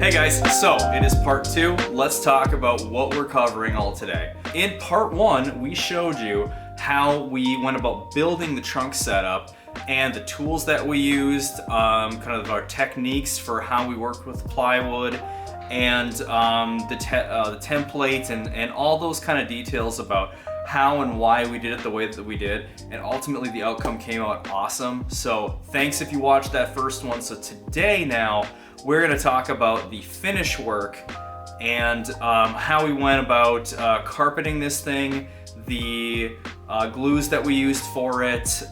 Hey guys, so it is part 2. Let's talk about what we're covering all today. In part 1, we showed you how we went about building the trunk setup and the tools that we used, kind of our techniques for how we worked with plywood and the templates and all those kind of details about how and why we did it the way that we did, and ultimately the outcome came out awesome. So thanks if you watched that first one. So today now we're going to talk about the finish work and how we went about carpeting this thing, the glues that we used for it,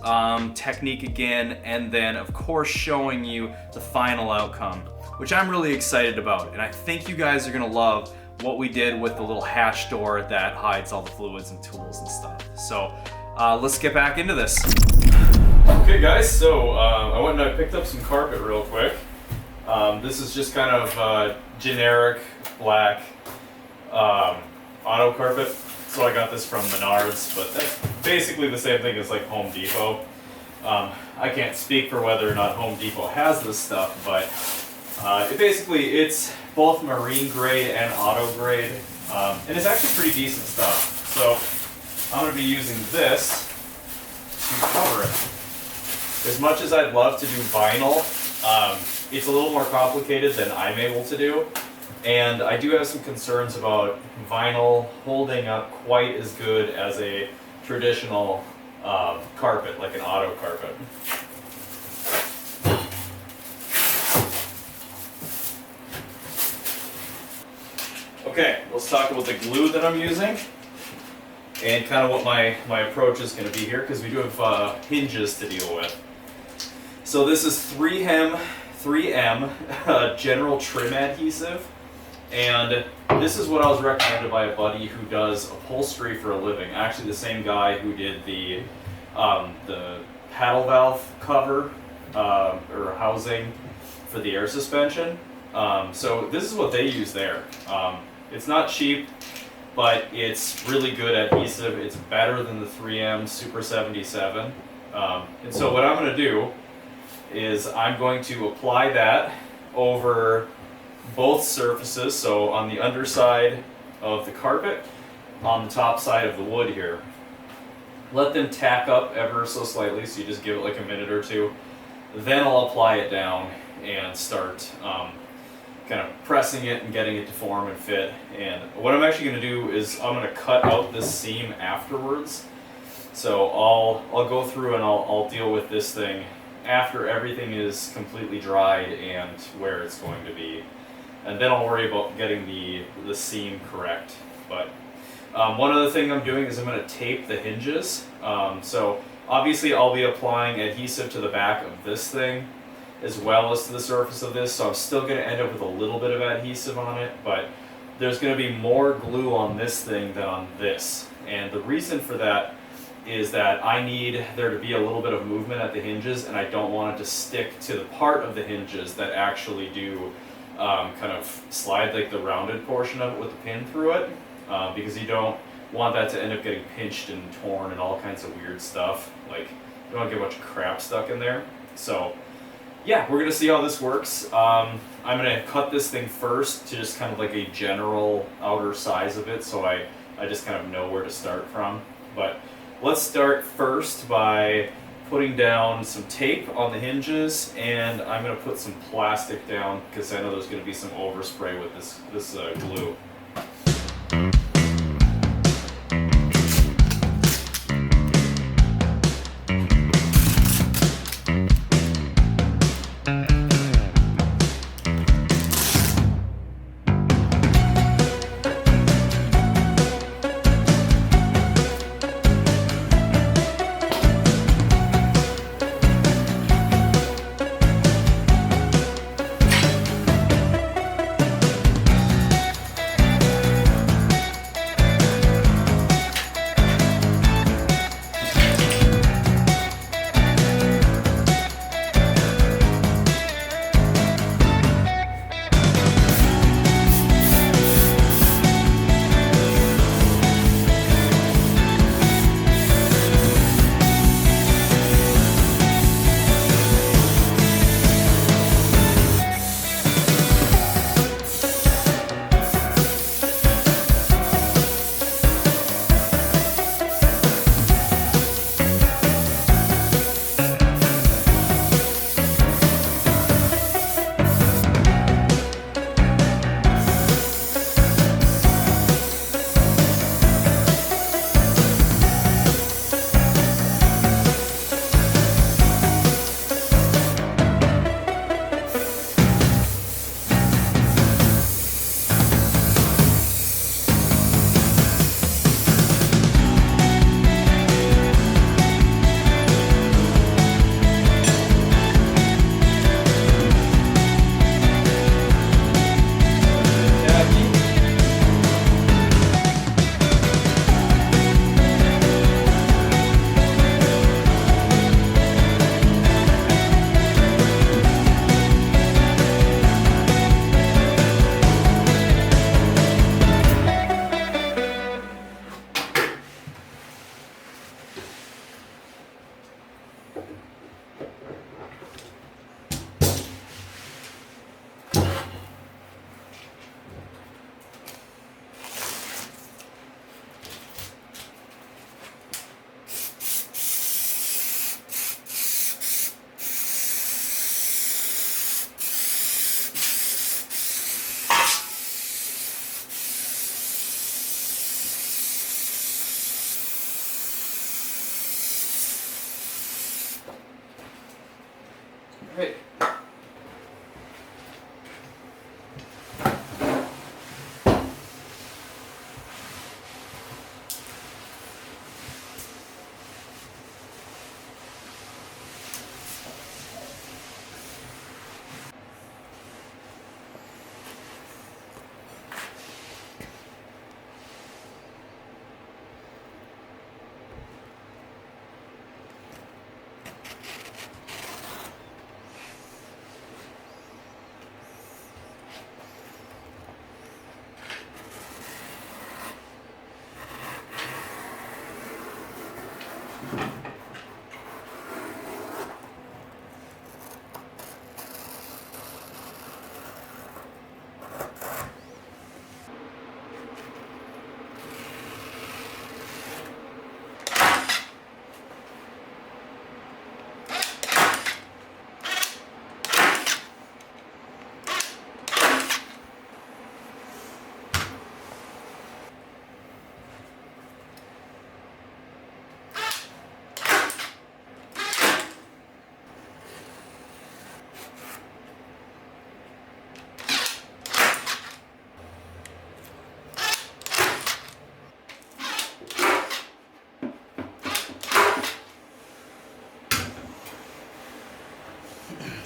technique again, and then of course showing you the final outcome, which I'm really excited about. And I think you guys are going to love what we did with the little hatch door that hides all the fluids and tools and stuff. So let's get back into this. Okay guys, so I went and I picked up some carpet real quick. This is just kind of generic black auto carpet. So I got this from Menards, but that's basically the same thing as like Home Depot. I can't speak for whether or not Home Depot has this stuff, but it's both marine grade and auto grade, and it's actually pretty decent stuff. So I'm going to be using this to cover it. As much as I'd love to do vinyl, it's a little more complicated than I'm able to do, and I do have some concerns about vinyl holding up quite as good as a traditional carpet, like an auto carpet. Okay, let's talk about the glue that I'm using and kind of what my approach is going to be here, because we do have hinges to deal with. So this is 3M general trim adhesive, and this is what I was recommended by a buddy who does upholstery for a living. Actually, the same guy who did the paddle valve cover or housing for the air suspension. So this is what they use there. It's not cheap, but it's really good adhesive. It's better than the 3M Super 77. And so what I'm going to do is I'm going to apply that over both surfaces, so on the underside of the carpet, on the top side of the wood here. Let them tack up ever so slightly, so you just give it like a minute or two. Then I'll apply it down and start kind of pressing it and getting it to form and fit. And what I'm actually going to do is I'm going to cut out this seam afterwards. So I'll go through and I'll deal with this thing after everything is completely dried and where it's going to be. And then I'll worry about getting the seam correct. But one other thing I'm doing is I'm going to tape the hinges. So obviously I'll be applying adhesive to the back of this thing as well as to the surface of this, so I'm still going to end up with a little bit of adhesive on it, but there's going to be more glue on this thing than on this. And the reason for that is that I need there to be a little bit of movement at the hinges, and I don't want it to stick to the part of the hinges that actually do kind of slide, like the rounded portion of it with the pin through it, because you don't want that to end up getting pinched and torn and all kinds of weird stuff. Like, you don't want to get a bunch of crap stuck in there. So yeah, we're going to see how this works. I'm going to cut this thing first to just kind of like a general outer size of it, so I just kind of know where to start from. But let's start first by putting down some tape on the hinges, and I'm going to put some plastic down because I know there's going to be some overspray with this glue.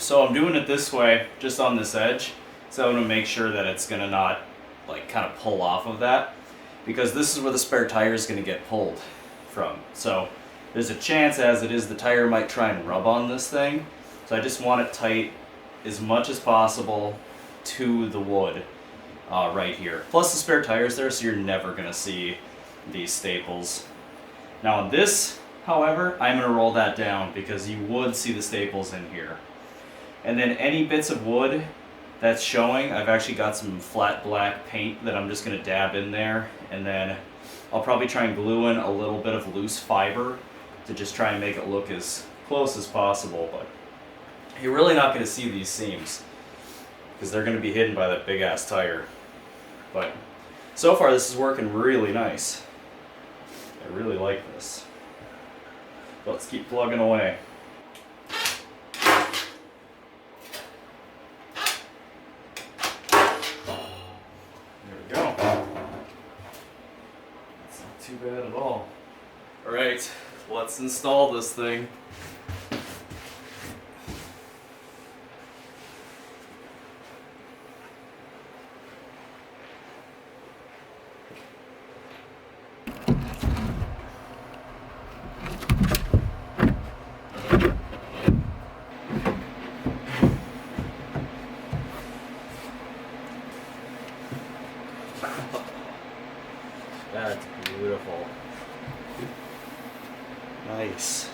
So I'm doing it this way, just on this edge. So I'm gonna make sure that it's gonna not like kind of pull off of that, because this is where the spare tire is gonna get pulled from. So there's a chance as it is the tire might try and rub on this thing. So I just want it tight as much as possible to the wood right here. Plus the spare tire's there, so you're never gonna see these staples. Now on this, however, I'm gonna roll that down because you would see the staples in here. And then any bits of wood that's showing, I've actually got some flat black paint that I'm just gonna dab in there, and then I'll probably try and glue in a little bit of loose fiber to just try and make it look as close as possible. But you're really not gonna see these seams because they're gonna be hidden by that big ass tire. But so far this is working really nice. I really like this. Let's keep plugging away. Too bad at all. Alright, let's install this thing. That's beautiful. Nice.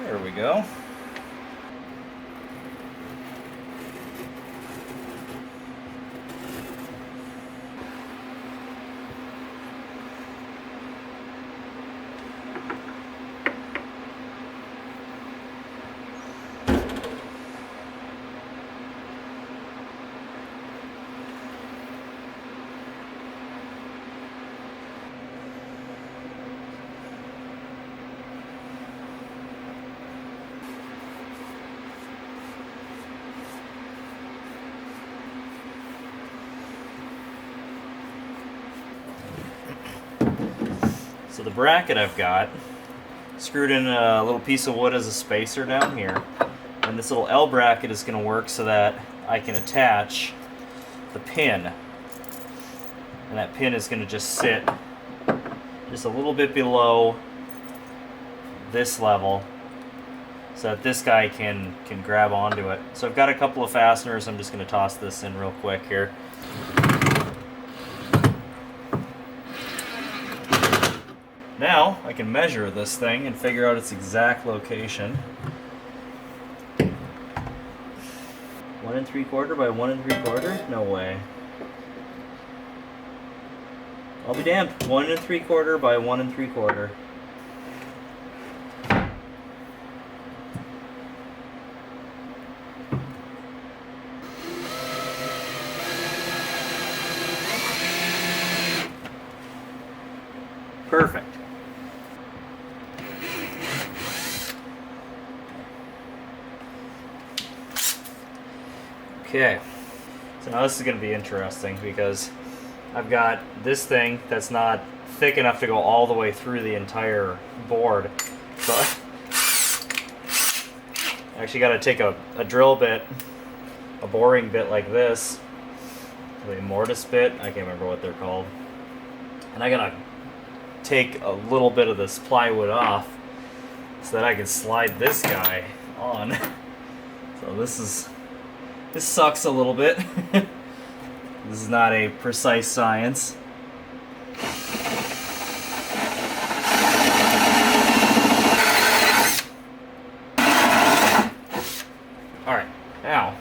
There we go. So the bracket I've got screwed in a little piece of wood as a spacer down here, and this little L bracket is going to work so that I can attach the pin, and that pin is going to just sit just a little bit below this level so that this guy can grab onto it. So I've got a couple of fasteners. I'm just going to toss this in real quick here. Now I can measure this thing and figure out its exact location. 1 3/4 by 1 3/4? No way. I'll be damned. 1 3/4 by 1 3/4. Perfect. Okay, so now this is going to be interesting because I've got this thing that's not thick enough to go all the way through the entire board. So I actually got to take a drill bit, a boring bit like this, a mortise bit, I can't remember what they're called, and I got to take a little bit of this plywood off so that I can slide this guy on. So this sucks a little bit. This is not a precise science. Alright, now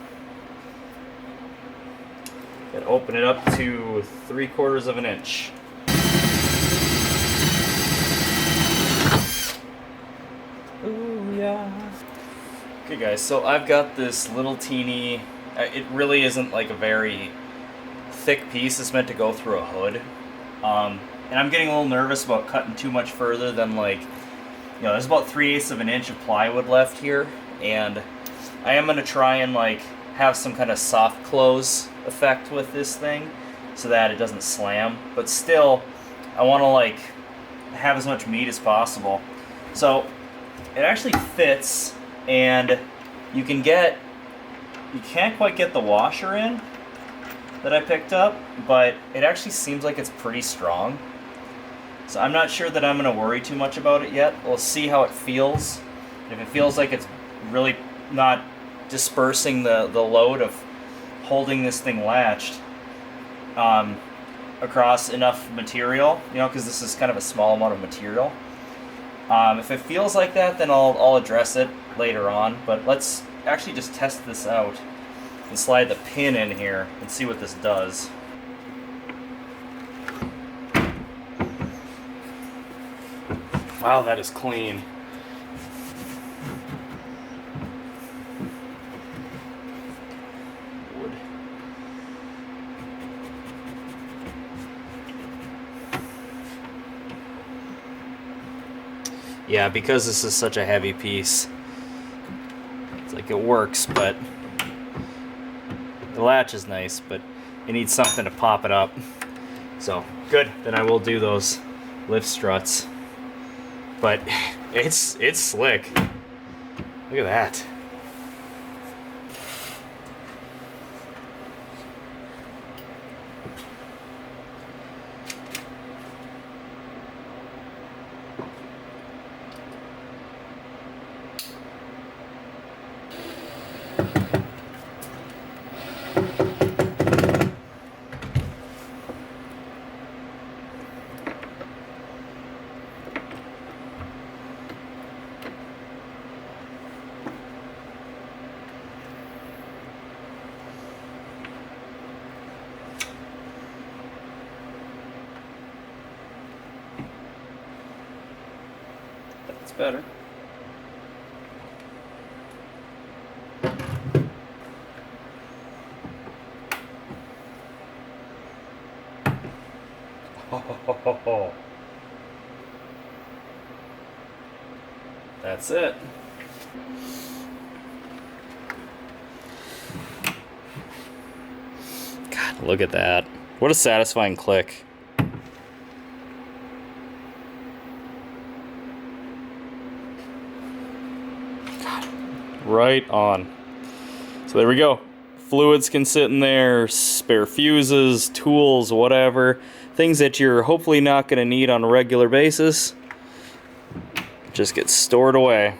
gotta open it up to 3/4 of an inch. Ooh, yeah. Okay guys, so I've got this little teeny It really isn't like a very thick piece. It's meant to go through a hood. And I'm getting a little nervous about cutting too much further than like, there's about 3/8 of an inch of plywood left here, and I am going to try and like have some kind of soft close effect with this thing so that it doesn't slam, but still I want to like have as much meat as possible. So it actually fits, and you can't quite get the washer in that I picked up, but it actually seems like it's pretty strong. So I'm not sure that I'm going to worry too much about it yet. We'll see how it feels. If it feels like it's really not dispersing the load of holding this thing latched across enough material, because this is kind of a small amount of material. If it feels like that, then I'll address it later on. But let's actually just test this out and slide the pin in here and see what this does. Wow, that is clean. Wood. Yeah, because this is such a heavy piece, it's like it works, but the latch is nice, but it needs something to pop it up. So, good, then I will do those lift struts. But it's slick. Look at that. That's better. Oh. That's it. God, look at that. What a satisfying click. God, right on. So there we go. Fluids can sit in there, spare fuses, tools, whatever. Things that you're hopefully not going to need on a regular basis. Just get stored away.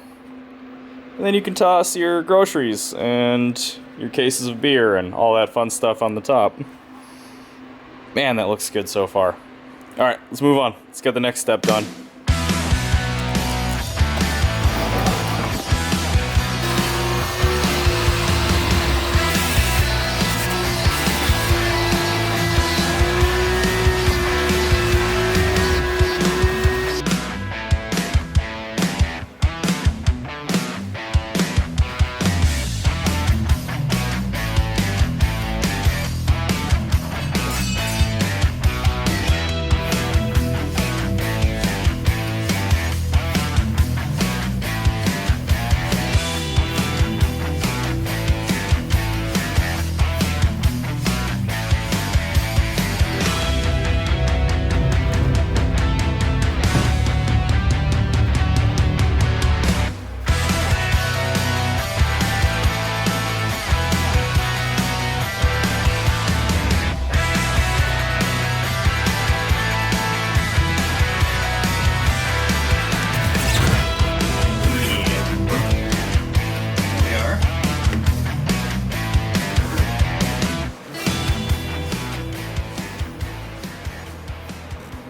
And then you can toss your groceries and your cases of beer and all that fun stuff on the top. Man, that looks good so far. Alright, let's move on. Let's get the next step done.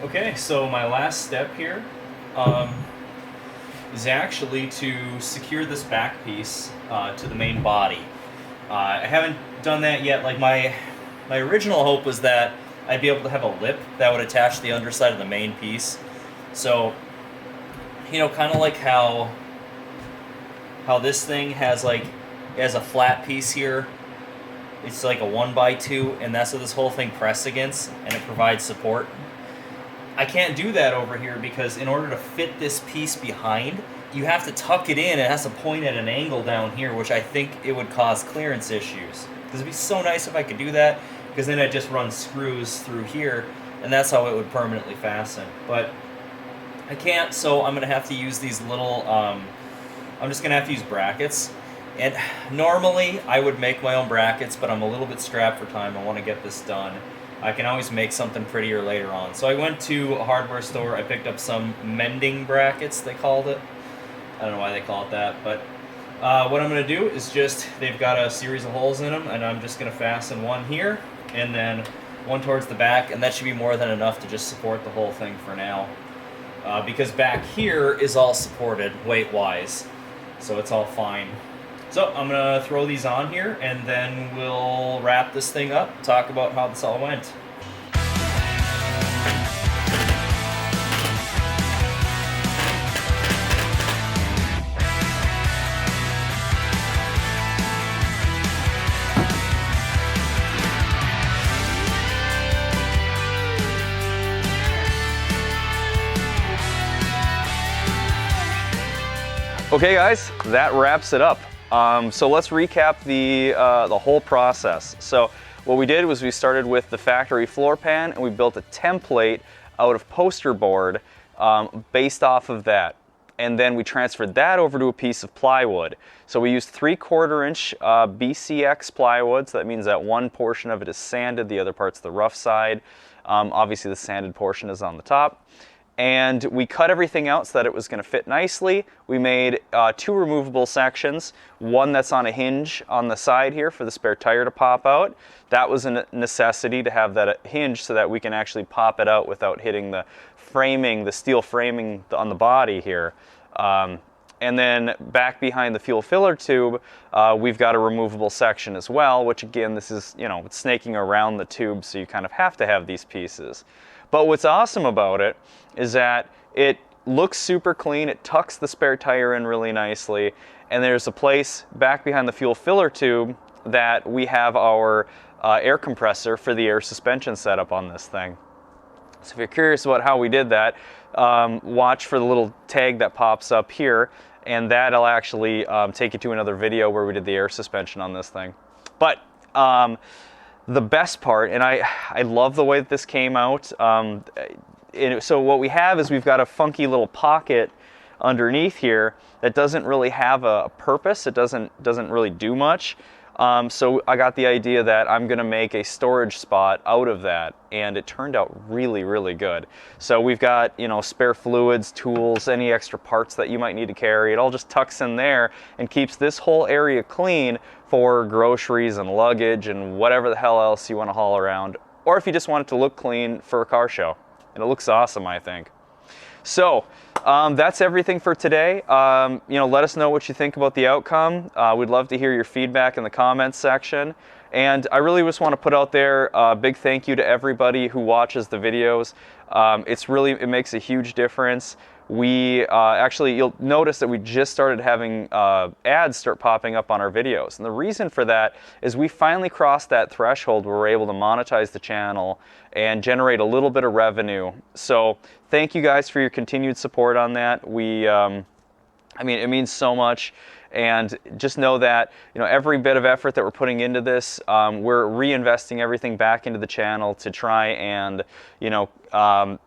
Okay, so my last step here is actually to secure this back piece to the main body. I haven't done that yet. Like my original hope was that I'd be able to have a lip that would attach the underside of the main piece. So, kind of like how this thing has a flat piece here It's like a 1x2, and that's what this whole thing presses against, and it provides support. I can't do that over here because in order to fit this piece behind, you have to tuck it in. It has to point at an angle down here, which I think it would cause clearance issues. Because it'd be so nice if I could do that, because then I'd just run screws through here, and that's how it would permanently fasten. But I can't, so I'm going to have to use these little, I'm just going to have to use brackets. And normally I would make my own brackets, but I'm a little bit strapped for time. I want to get this done. I can always make something prettier later on. So I went to a hardware store. I picked up some mending brackets, they called it. I don't know why they call it that, but what I'm going to do is just, they've got a series of holes in them, and I'm just going to fasten one here, and then one towards the back, and that should be more than enough to just support the whole thing for now. Because back here is all supported weight-wise, so it's all fine. So I'm going to throw these on here, and then we'll wrap this thing up, talk about how this all went. Okay guys, that wraps it up. So let's recap the whole process. So what we did was we started with the factory floor pan, and we built a template out of poster board based off of that. And then we transferred that over to a piece of plywood. So we used 3/4 inch BCX plywood, so that means that one portion of it is sanded, the other part's the rough side. Obviously the sanded portion is on the top. And we cut everything out so that it was going to fit nicely. We made 2 removable sections, one that's on a hinge on the side here for the spare tire to pop out. That was a necessity to have that hinge so that we can actually pop it out without hitting the framing, the steel framing on the body here. And then back behind the fuel filler tube, we've got a removable section as well, which again, this is, you know, it's snaking around the tube, so you kind of have to have these pieces. But what's awesome about it is that it looks super clean, it tucks the spare tire in really nicely, and there's a place back behind the fuel filler tube that we have our air compressor for the air suspension setup on this thing. So if you're curious about how we did that, watch for the little tag that pops up here, and that'll actually take you to another video where we did the air suspension on this thing. But the best part, and I love the way that this came out, so what we have is we've got a funky little pocket underneath here that doesn't really have a purpose. It doesn't really do much. So I got the idea that I'm going to make a storage spot out of that, and it turned out really, really good. So we've got, you know, spare fluids, tools, any extra parts that you might need to carry. It all just tucks in there and keeps this whole area clean for groceries and luggage and whatever the hell else you want to haul around, or if you just want it to look clean for a car show. And it looks awesome, I think. So that's everything for today. You know, let us know what you think about the outcome. We'd love to hear your feedback in the comments section. And I really just want to put out there a big thank you to everybody who watches the videos. It makes a huge difference. We actually, you'll notice that we just started having ads start popping up on our videos. And the reason for that is we finally crossed that threshold where we're able to monetize the channel and generate a little bit of revenue. So thank you guys for your continued support on that. I mean, it means so much. And just know that, you know, every bit of effort that we're putting into this, we're reinvesting everything back into the channel to try and, you know,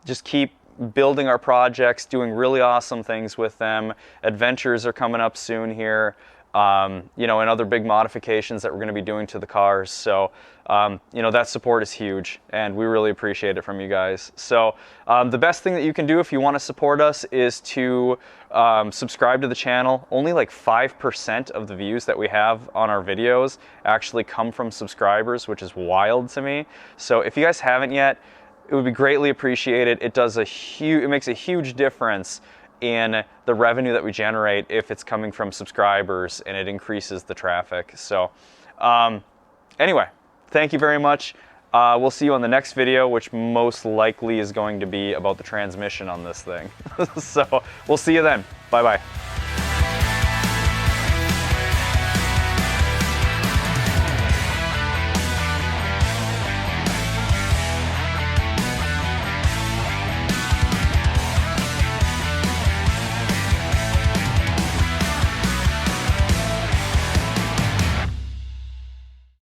just keep building our projects, doing really awesome things with them. Adventures are coming up soon here, you know, and other big modifications that we're going to be doing to the cars. So, you know, that support is huge, and we really appreciate it from you guys. So the best thing that you can do if you want to support us is to subscribe to the channel. Only like 5% of the views that we have on our videos actually come from subscribers, which is wild to me. So if you guys haven't yet, it would be greatly appreciated. It makes a huge difference in the revenue that we generate if it's coming from subscribers, and it increases the traffic. So anyway, thank you very much. We'll see you on the next video, which most likely is going to be about the transmission on this thing. So we'll see you then. Bye-bye.